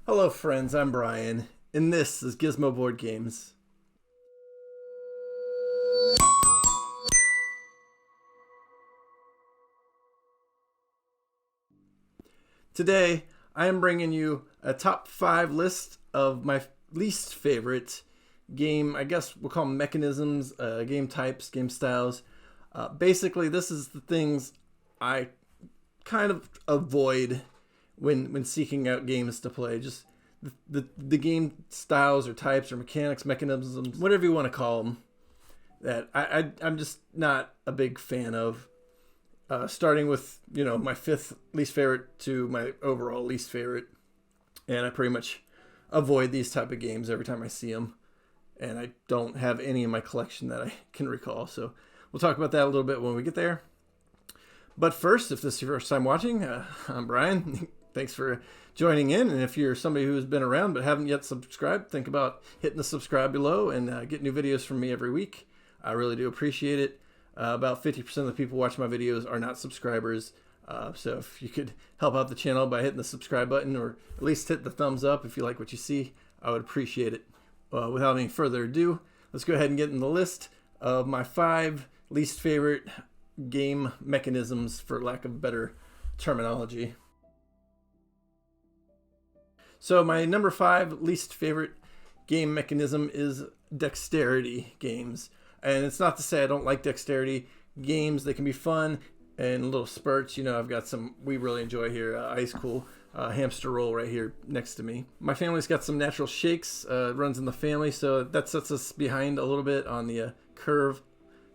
Hello friends, I'm Brian, and this is Gizmo Board Games. Today, I am bringing you a top 5 list of my least favorite game, I guess we'll call them mechanisms, game types, game styles. Basically, this is the things I kind of avoid when seeking out games to play. Just the game styles or types or mechanics, mechanisms, whatever you want to call them, that I'm just not a big fan of. Starting with, my 5th least favorite to my overall least favorite. And I pretty much avoid these type of games every time I see them. And I don't have any in my collection that I can recall. So we'll talk about that a little bit when we get there. But first, if this is your first time watching, I'm Brian. Thanks for joining in. And if you're somebody who's been around but haven't yet subscribed, think about hitting the subscribe below and get new videos from me every week. I really do appreciate it. About 50% of the people watching my videos are not subscribers. So if you could help out the channel by hitting the subscribe button or at least hit the thumbs up if you like what you see, I would appreciate it. Without any further ado, let's go ahead and get in the list of my 5 least favorite game mechanisms, for lack of better terminology. So my number 5 least favorite game mechanism is dexterity games. And it's not to say I don't like dexterity games. They can be fun and little spurts. I've got some we really enjoy here. Ice Cool hamster roll right here next to me. My family's got some natural shakes. Runs in the family, so that sets us behind a little bit on the curve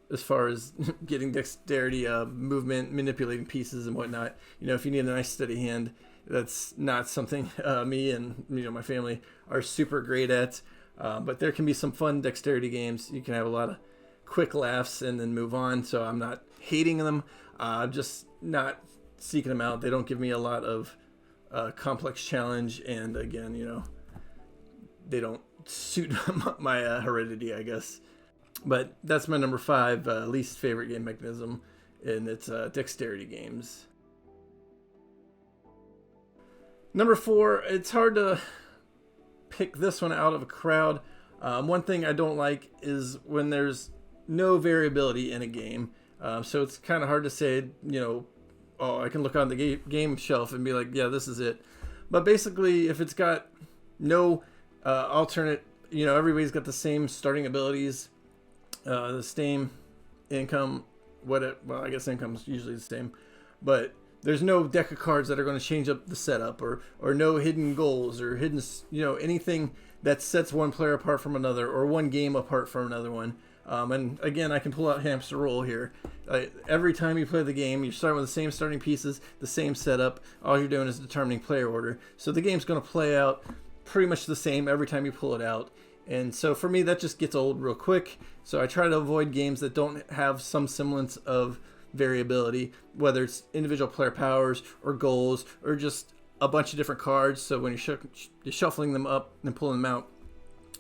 as far as getting dexterity, movement, manipulating pieces and whatnot. If you need a nice steady hand, that's not something me and my family are super great at. But there can be some fun dexterity games. You can have a lot of quick laughs and then move on. So I'm not hating them. I'm just not seeking them out. They don't give me a lot of complex challenge. And again, they don't suit my heredity, I guess. But that's my number 5 least favorite game mechanism, and it's dexterity games. Number 4, it's hard to pick this one out of a crowd. One thing I don't like is when there's no variability in a game. So it's kind of hard to say, I can look on the game shelf and be like, yeah, this is it. But basically, if it's got no alternate, everybody's got the same starting abilities, the same income, I guess income's usually the same, but there's no deck of cards that are going to change up the setup, or no hidden goals or hidden, anything that sets one player apart from another or one game apart from another one. And again, I can pull out hamster roll here. Every time you play the game, you're starting with the same starting pieces, the same setup. All you're doing is determining player order. So the game's going to play out pretty much the same every time you pull it out. And so for me, that just gets old real quick. So I try to avoid games that don't have some semblance of variability, whether it's individual player powers or goals or just a bunch of different cards. So when you're shuffling them up and pulling them out,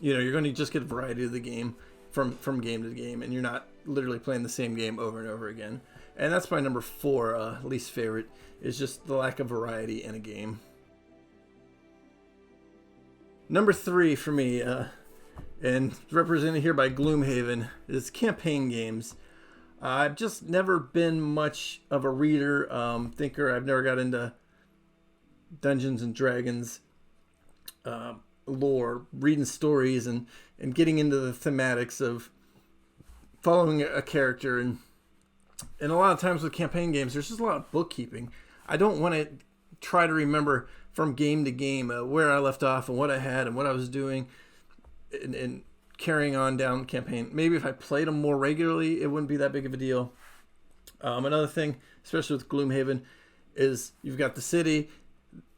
you're going to just get a variety of the game from game to game, and you're not literally playing the same game over and over again. And that's my number 4 least favorite, is just the lack of variety in a game. Number 3 for me, and represented here by Gloomhaven, is campaign games. I've just never been much of a reader, thinker. I've never got into Dungeons and Dragons lore, reading stories and getting into the thematics of following a character. And a lot of times with campaign games, there's just a lot of bookkeeping. I don't want to try to remember from game to game where I left off and what I had and what I was doing and carrying on down the campaign. Maybe if I played them more regularly, it wouldn't be that big of a deal. Another thing, especially with Gloomhaven, is you've got the city,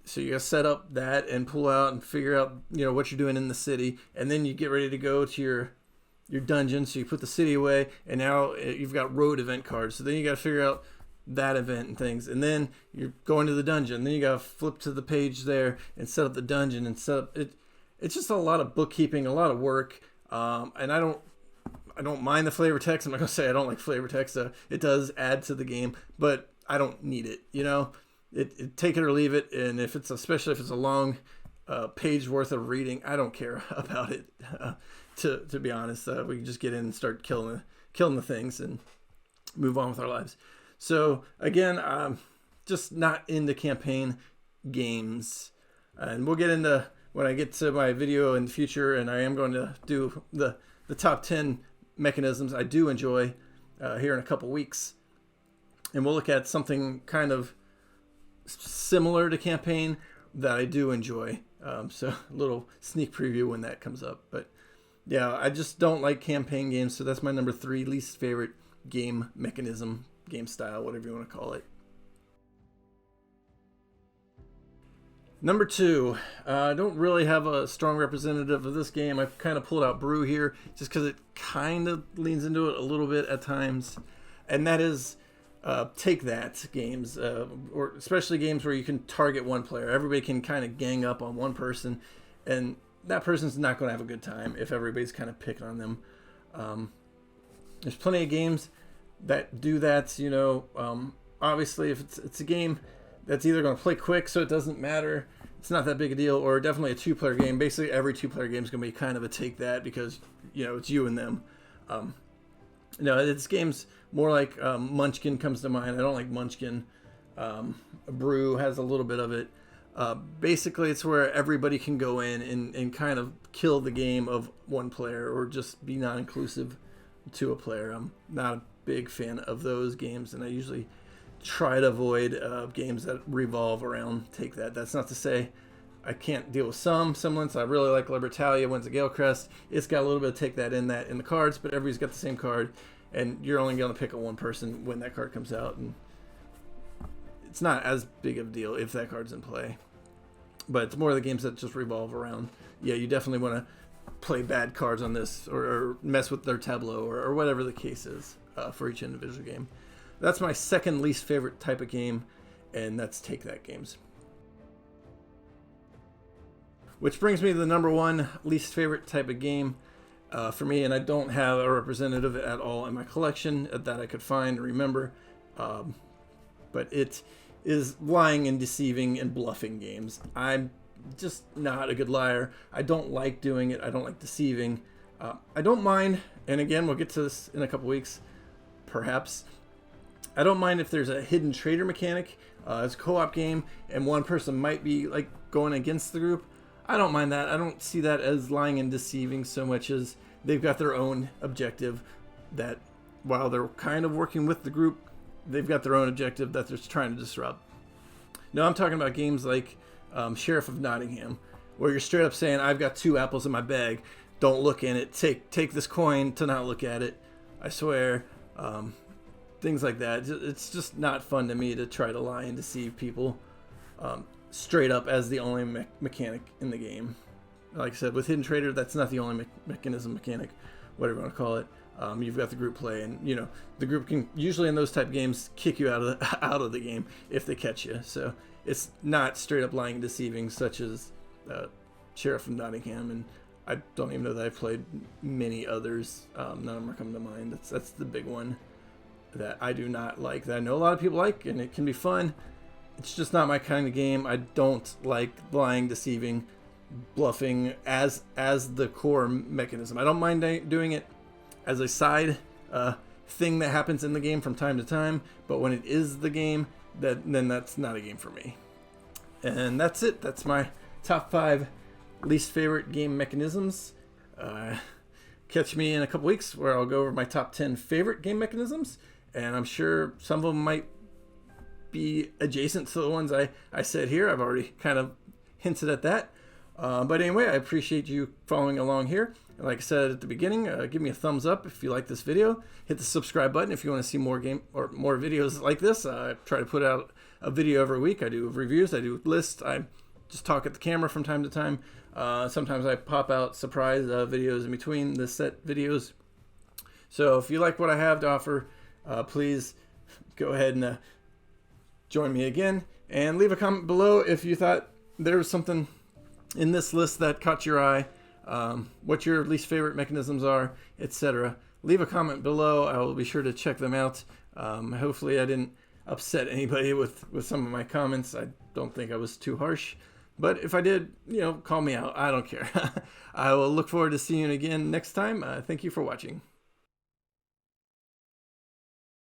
so you got to set up that and pull out and figure out what you're doing in the city, and then you get ready to go to your dungeon. So you put the city away, and now you've got road event cards. So then you got to figure out that event and things, and then you're going to the dungeon. Then you got to flip to the page there and set up the dungeon and set up it. It's just a lot of bookkeeping, a lot of work. And I don't mind the flavor text. I'm not gonna say I don't like flavor text. It does add to the game, but I don't need it. It take it or leave it. And especially if it's a long page worth of reading. I don't care about it. To be honest, we can just get in and start killing the things and move on with our lives. So again, just not into campaign games, and we'll get into when I get to my video in the future, and I am going to do the top 10 mechanisms I do enjoy here in a couple weeks, and we'll look at something kind of similar to campaign that I do enjoy. So a little sneak preview when that comes up. But yeah, I just don't like campaign games, so that's my number 3 least favorite game mechanism, game style, whatever you want to call it. Number 2, I don't really have a strong representative of this game. I've kind of pulled out Brew here just because it kind of leans into it a little bit at times. And that is Take That games, or especially games where you can target one player. Everybody can kind of gang up on one person, and that person's not going to have a good time if everybody's kind of picking on them. There's plenty of games that do that, you know. Obviously, if it's a game that's either going to play quick, so it doesn't matter, it's not that big a deal, or definitely a 2-player game. Basically, every 2-player game is going to be kind of a Take That because, you know, it's you and them. No, it's games more like Munchkin comes to mind. I don't like Munchkin. Brew has a little bit of it. Basically, it's where everybody can go in and kind of kill the game of one player or just be non-inclusive to a player. I'm not a big fan of those games, and I usually try to avoid games that revolve around Take That. That's not to say I can't deal with some semblance. I really like Libertalia, Winds of Galecrest. It's got a little bit of Take That in the cards, but everybody's got the same card, and you're only going to pick on one person when that card comes out, and it's not as big of a deal if that card's in play. But it's more of the games that just revolve around, yeah, you definitely want to play bad cards on this or mess with their tableau or whatever the case is for each individual game. That's my second least favorite type of game, and that's Take That games. Which brings me to the number 1 least favorite type of game for me, and I don't have a representative at all in my collection that I could find and remember, but it is lying and deceiving and bluffing games. I'm just not a good liar. I don't like doing it. I don't like deceiving. I don't mind, and again, we'll get to this in a couple weeks, perhaps. I don't mind if there's a hidden traitor mechanic. It's a co-op game, and one person might be like going against the group. I don't mind that. I don't see that as lying and deceiving so much as they've got their own objective that while they're kind of working with the group, they've got their own objective that they're trying to disrupt. No, I'm talking about games like Sheriff of Nottingham, where you're straight up saying, I've got 2 apples in my bag. Don't look in it. Take this coin to not look at it. I swear. Things like that. It's just not fun to me to try to lie and deceive people straight up as the only mechanic in the game. Like I said, with Hidden Traitor, that's not the only mechanic, whatever you want to call it. You've got the group play, and you know the group can usually in those type of games kick you out of the game if they catch you. So it's not straight up lying and deceiving, such as Sheriff of Nottingham, and I don't even know that I've played many others. None of them are coming to mind. That's the big one that I do not like, that I know a lot of people like, and it can be fun. It's just not my kind of game. I don't like lying, deceiving, bluffing as the core mechanism. I don't mind doing it as a side thing that happens in the game from time to time, but when it is the game, then that's not a game for me. And that's it. That's my top 5 least favorite game mechanisms. Catch me in a couple weeks where I'll go over my top 10 favorite game mechanisms, and I'm sure some of them might be adjacent to the ones I said here. I've already kind of hinted at that. But anyway, I appreciate you following along here. And like I said at the beginning, give me a thumbs up if you like this video. Hit the subscribe button if you want to see more videos like this. I try to put out a video every week. I do reviews. I do lists. I just talk at the camera from time to time. Sometimes I pop out surprise videos in between the set videos. So if you like what I have to offer, please go ahead and join me again, and leave a comment below if you thought there was something in this list that caught your eye, what your least favorite mechanisms are, etc. Leave a comment below. I will be sure to check them out. Hopefully I didn't upset anybody with some of my comments. I don't think I was too harsh. But if I did, call me out. I don't care. I will look forward to seeing you again next time. Thank you for watching.